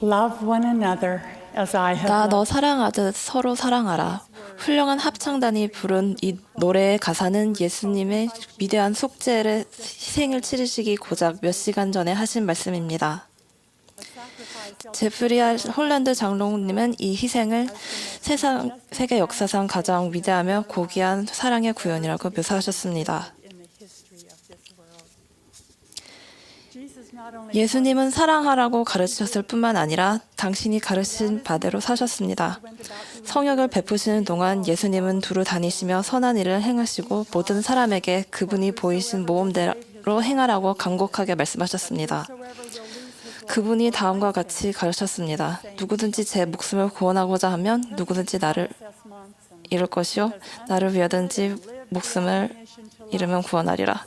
Love one another as I have 나 너 loved. 사랑하듯 서로 사랑하라. 훌륭한 합창단이 부른 이 노래의 가사는 예수님의 위대한 속죄의 희생을 치르시기 고작 몇 시간 전에 하신 말씀입니다. 제프리 홀란드 장로님은 이 희생을 세계 역사상 가장 위대하며 고귀한 사랑의 구현이라고 묘사하셨습니다. 예수님은 사랑하라고 가르치셨을 뿐만 아니라 당신이 가르친 바대로 사셨습니다. 성역을 베푸시는 동안 예수님은 두루 다니시며 선한 일을 행하시고 모든 사람에게 그분이 보이신 모범대로 행하라고 간곡하게 말씀하셨습니다. 그분이 다음과 같이 가르쳤습니다. 누구든지 제 목숨을 구원하고자 하면 누구든지 나를 잃을 것이요 나를 위하든지 목숨을 잃으면 구원하리라.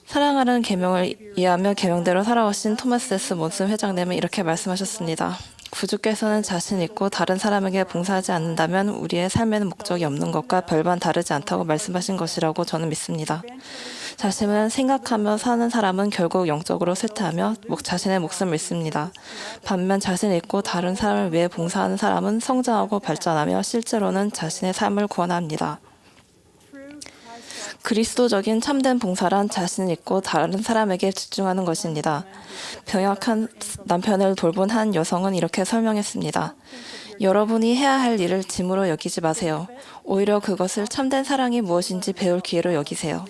사랑하는 계명을 이해하며 계명대로 살아오신 토마스 S. 몬슨 회장님은 이렇게 말씀하셨습니다. 구주께서는 자신 있고 다른 사람에게 봉사하지 않는다면 우리의 삶에는 목적이 없는 것과 별반 다르지 않다고 말씀하신 것이라고 저는 믿습니다. 자신을 생각하며 사는 사람은 결국 영적으로 쇠퇴하며 자신의 목숨을 잃습니다. 반면 자신 있고 다른 사람을 위해 봉사하는 사람은 성장하고 발전하며 실제로는 자신의 삶을 구원합니다. 그리스도적인 참된 봉사란 자신 있고 다른 사람에게 집중하는 것입니다. 병약한 남편을 돌본 한 여성은 이렇게 설명했습니다. 여러분이 해야 할 일을 짐으로 여기지 마세요. 오히려 그것을 참된 사랑이 무엇인지 배울 기회로 여기세요.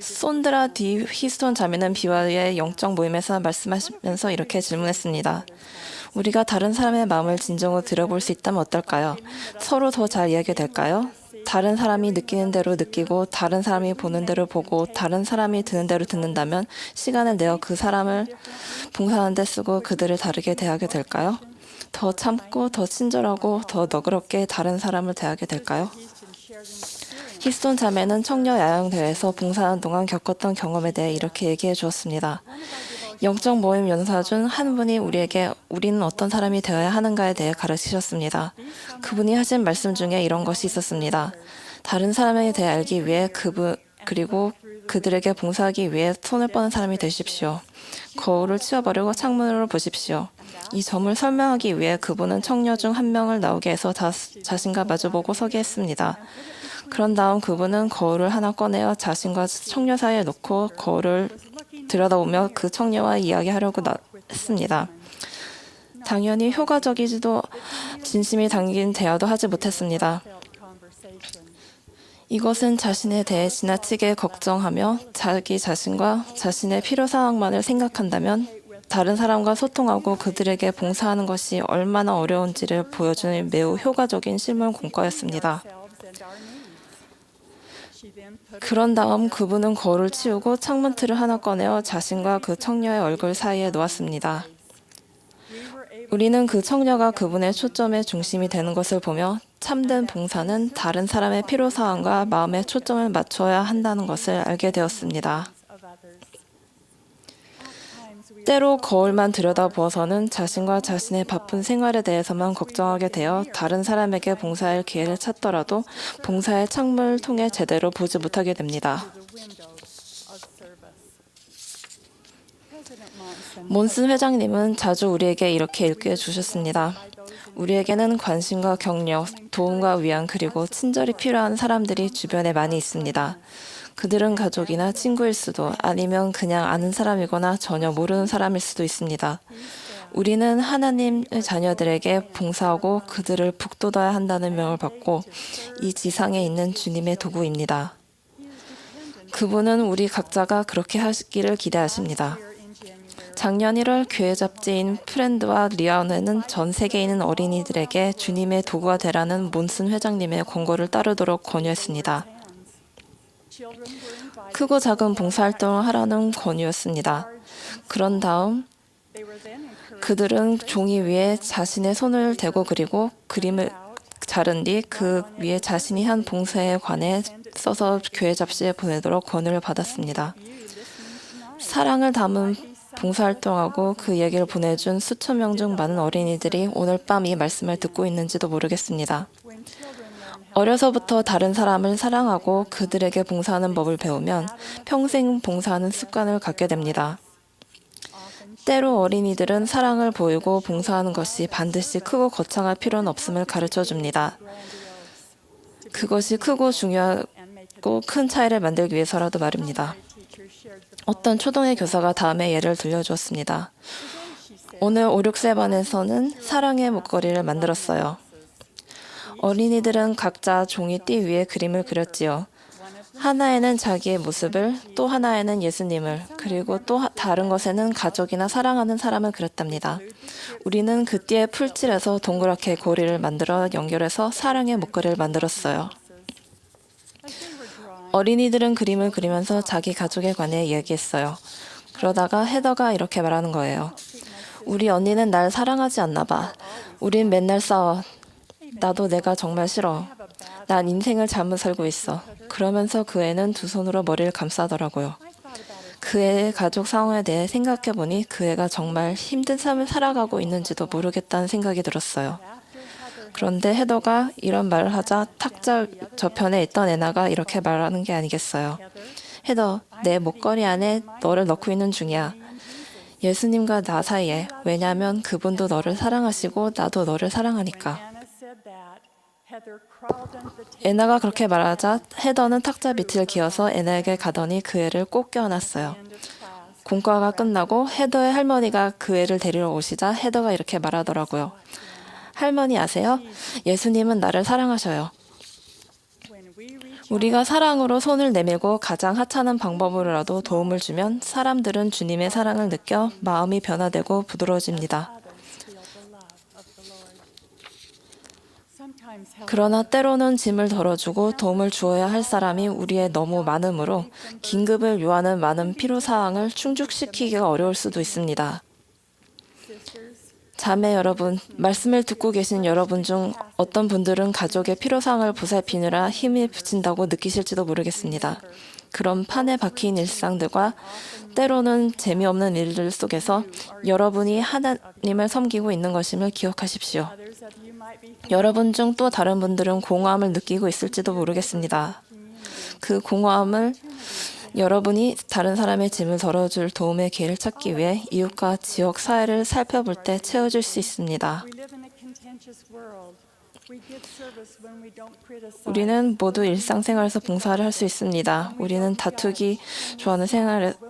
손드라 디 히스톤 자매는 BYU의 영적 모임에서 말씀하시면서 이렇게 질문했습니다. 우리가 다른 사람의 마음을 진정으로 들어볼 수 있다면 어떨까요? 서로 더 잘 이해하게 될까요? 다른 사람이 느끼는 대로 느끼고 다른 사람이 보는 대로 보고 다른 사람이 듣는 대로 듣는다면 시간을 내어 그 사람을 봉사하는 데 쓰고 그들을 다르게 대하게 될까요? 더 참고 더 친절하고 더 너그럽게 다른 사람을 대하게 될까요? 히스톤 자매는 청년 야영대회에서 봉사하는 동안 겪었던 경험에 대해 이렇게 얘기해 주었습니다. 영적 모임 연사 중 한 분이 우리에게 우리는 어떤 사람이 되어야 하는가에 대해 가르치셨습니다. 그분이 하신 말씀 중에 이런 것이 있었습니다. 다른 사람에 대해 알기 위해 그리고 그들에게 봉사하기 위해 손을 뻗는 사람이 되십시오. 거울을 치워버리고 창문으로 보십시오. 이 점을 설명하기 위해 그분은 청년 중 한 명을 나오게 해서 자신과 마주보고 서게 했습니다. 그런 다음 그분은 거울을 하나 꺼내어 자신과 청년 사이에 놓고 거울을 들여다보며 그 청년와 이야기하려고 했습니다. 당연히 효과적이지도 진심이 담긴 대화도 하지 못했습니다. 이것은 자신에 대해 지나치게 걱정하며 자기 자신과 자신의 필요사항만을 생각한다면 다른 사람과 소통하고 그들에게 봉사하는 것이 얼마나 어려운지를 보여주는 매우 효과적인 실물 공과였습니다. 그런 다음 그분은 거울을 치우고 창문틀을 하나 꺼내어 자신과 그 청녀의 얼굴 사이에 놓았습니다. 우리는 그 청녀가 그분의 초점의 중심이 되는 것을 보며 참된 봉사는 다른 사람의 필요사항과 마음에 초점을 맞춰야 한다는 것을 알게 되었습니다. 때로 거울만 들여다보아서는 자신과 자신의 바쁜 생활에 대해서만 걱정하게 되어 다른 사람에게 봉사할 기회를 찾더라도 봉사의 창문을 통해 제대로 보지 못하게 됩니다. 몬슨 회장님은 자주 우리에게 이렇게 일깨워 주셨습니다. 우리에게는 관심과 격려, 도움과 위안 그리고 친절이 필요한 사람들이 주변에 많이 있습니다. 그들은 가족이나 친구일 수도 아니면 그냥 아는 사람이거나 전혀 모르는 사람일 수도 있습니다. 우리는 하나님의 자녀들에게 봉사하고 그들을 북돋아야 한다는 명을 받고 이 지상에 있는 주님의 도구입니다. 그분은 우리 각자가 그렇게 하시기를 기대하십니다. 작년 1월 교회 잡지인 프렌드와 리아운은 전 세계에 있는 어린이들에게 주님의 도구가 되라는 몬슨 회장님의 권고를 따르도록 권유했습니다. 크고 작은 봉사활동을 하라는 권유였습니다. 그런 다음 그들은 종이 위에 자신의 손을 대고 그리고 그림을 자른 뒤 그 위에 자신이 한 봉사에 관해 써서 교회 잡지에 보내도록 권유를 받았습니다. 사랑을 담은 봉사활동하고 그 얘기를 보내준 수천 명 중 많은 어린이들이 오늘 밤 이 말씀을 듣고 있는지도 모르겠습니다. 어려서부터 다른 사람을 사랑하고 그들에게 봉사하는 법을 배우면 평생 봉사하는 습관을 갖게 됩니다. 때로 어린이들은 사랑을 보이고 봉사하는 것이 반드시 크고 거창할 필요는 없음을 가르쳐 줍니다. 그것이 크고 중요하고 큰 차이를 만들기 위해서라도 말입니다. 어떤 초등의 교사가 다음에 예를 들려주었습니다. 오늘 5, 6세 반에서는 사랑의 목걸이를 만들었어요. 어린이들은 각자 종이띠 위에 그림을 그렸지요. 하나에는 자기의 모습을, 또 하나에는 예수님을, 그리고 또 다른 것에는 가족이나 사랑하는 사람을 그렸답니다. 우리는 그 띠에 풀칠해서 동그랗게 고리를 만들어 연결해서 사랑의 목걸이를 만들었어요. 어린이들은 그림을 그리면서 자기 가족에 관해 이야기했어요. 그러다가 헤더가 이렇게 말하는 거예요. 우리 언니는 날 사랑하지 않나 봐. 우린 맨날 싸워. 나도 내가 정말 싫어. 난 인생을 잘못 살고 있어. 그러면서 그 애는 두 손으로 머리를 감싸더라고요. 그 애의 가족 상황에 대해 생각해보니 그 애가 정말 힘든 삶을 살아가고 있는지도 모르겠다는 생각이 들었어요. 그런데 헤더가 이런 말을 하자 탁자 저편에 있던 애나가 이렇게 말하는 게 아니겠어요. 헤더, 내 목걸이 안에 너를 넣고 있는 중이야. 예수님과 나 사이에. 왜냐하면 그분도 너를 사랑하시고 나도 너를 사랑하니까. 애나가 그렇게 말하자 헤더는 탁자 밑을 기어서 애나에게 가더니 그 애를 꼭 껴안았어요. 공과가 끝나고 헤더의 할머니가 그 애를 데리러 오시자 헤더가 이렇게 말하더라고요. 할머니 아세요? 예수님은 나를 사랑하셔요. 우리가 사랑으로 손을 내밀고 가장 하찮은 방법으로라도 도움을 주면 사람들은 주님의 사랑을 느껴 마음이 변화되고 부드러워집니다. 그러나 때로는 짐을 덜어주고 도움을 주어야 할 사람이 우리에 너무 많으므로 긴급을 요하는 많은 필요사항을 충족시키기가 어려울 수도 있습니다. 자매 여러분, 말씀을 듣고 계신 여러분 중 어떤 분들은 가족의 필요사항을 보살피느라 힘이 붙인다고 느끼실지도 모르겠습니다. 그런 판에 박힌 일상들과 때로는 재미없는 일들 속에서 여러분이 하나님을 섬기고 있는 것임을 기억하십시오. 여러분 중 또 다른 분들은 공허함을 느끼고 있을지도 모르겠습니다. 그 공허함을 여러분이 다른 사람의 짐을 덜어줄 도움의 기회를 찾기 위해 이웃과 지역 사회를 살펴볼 때 채워줄 수 있습니다. 우리는 모두 일상생활에서 봉사를 할 수 있습니다. 우리는 다투기 좋아하는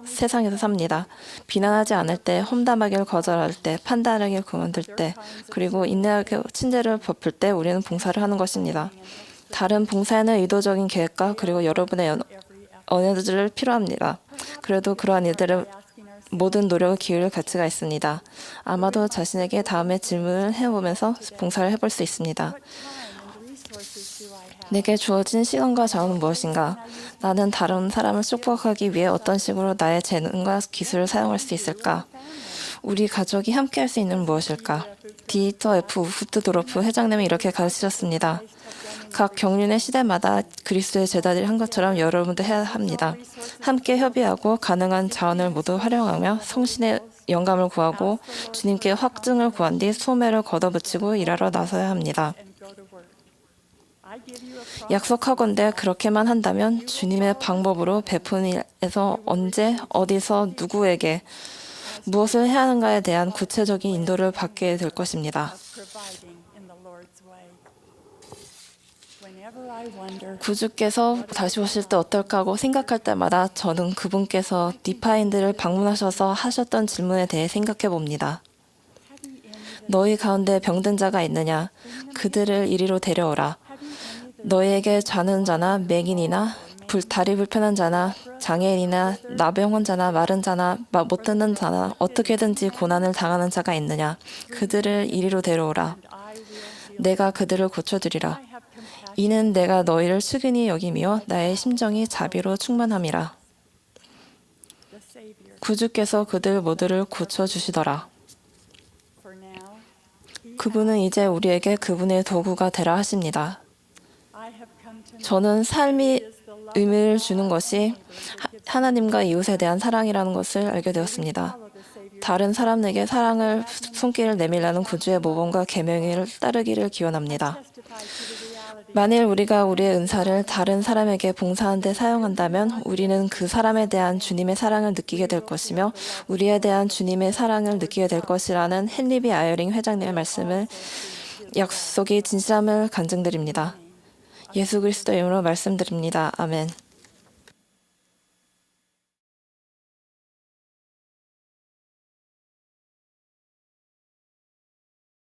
세상에서 삽니다. 비난하지 않을 때, 험담하기를 거절할 때, 판단하기를 그만둘 때, 그리고 인내하게 친절을 베풀 때 우리는 봉사를 하는 것입니다. 다른 봉사에는 의도적인 계획과 그리고 여러분의 언어들을 필요합니다. 그래도 그러한 일들은 모든 노력을 기울일 가치가 있습니다. 아마도 자신에게 다음에 질문을 해보면서 봉사를 해볼 수 있습니다. 내게 주어진 시간과 자원은 무엇인가? 나는 다른 사람을 축복하기 위해 어떤 식으로 나의 재능과 기술을 사용할 수 있을까? 우리 가족이 함께 할 수 있는 무엇일까? 디터 F. 우프트도르프 회장님은 이렇게 가르치셨습니다. 각 경륜의 시대마다 그리스도의 제자들이 한 것처럼 여러분도 해야 합니다. 함께 협의하고 가능한 자원을 모두 활용하며 성신의 영감을 구하고 주님께 확증을 구한 뒤 소매를 걷어붙이고 일하러 나서야 합니다. 약속하건대 그렇게만 한다면 주님의 방법으로 베푸는 일에서 언제, 어디서, 누구에게 무엇을 해야 하는가에 대한 구체적인 인도를 받게 될 것입니다. 구주께서 다시 오실 때 어떨까 하고 생각할 때마다 저는 그분께서 디파인들을 방문하셔서 하셨던 질문에 대해 생각해 봅니다. 너희 가운데 병든 자가 있느냐? 그들을 이리로 데려오라. 너희에게 자는 자나 맹인이나 다리 불편한 자나 장애인이나 나병 환자나 마른 자나 못 듣는 자나 어떻게든지 고난을 당하는 자가 있느냐? 그들을 이리로 데려오라. 내가 그들을 고쳐주리라. 이는 내가 너희를 측은히 여김이요 나의 심정이 자비로 충만함이라. 구주께서 그들 모두를 고쳐주시더라. 그분은 이제 우리에게 그분의 도구가 되라 하십니다. 저는 삶이 의미를 주는 것이 하나님과 이웃에 대한 사랑이라는 것을 알게 되었습니다. 다른 사람에게 사랑을 손길을 내밀라는 구주의 모범과 계명을 따르기를 기원합니다. 만일 우리가 우리의 은사를 다른 사람에게 봉사하는 데 사용한다면 우리는 그 사람에 대한 주님의 사랑을 느끼게 될 것이며 우리에 대한 주님의 사랑을 느끼게 될 것이라는 헨리 아이어링 회장님의 말씀을 약속이 진실함을 간증드립니다. 예수 그리스도 이름으로 말씀드립니다. 아멘.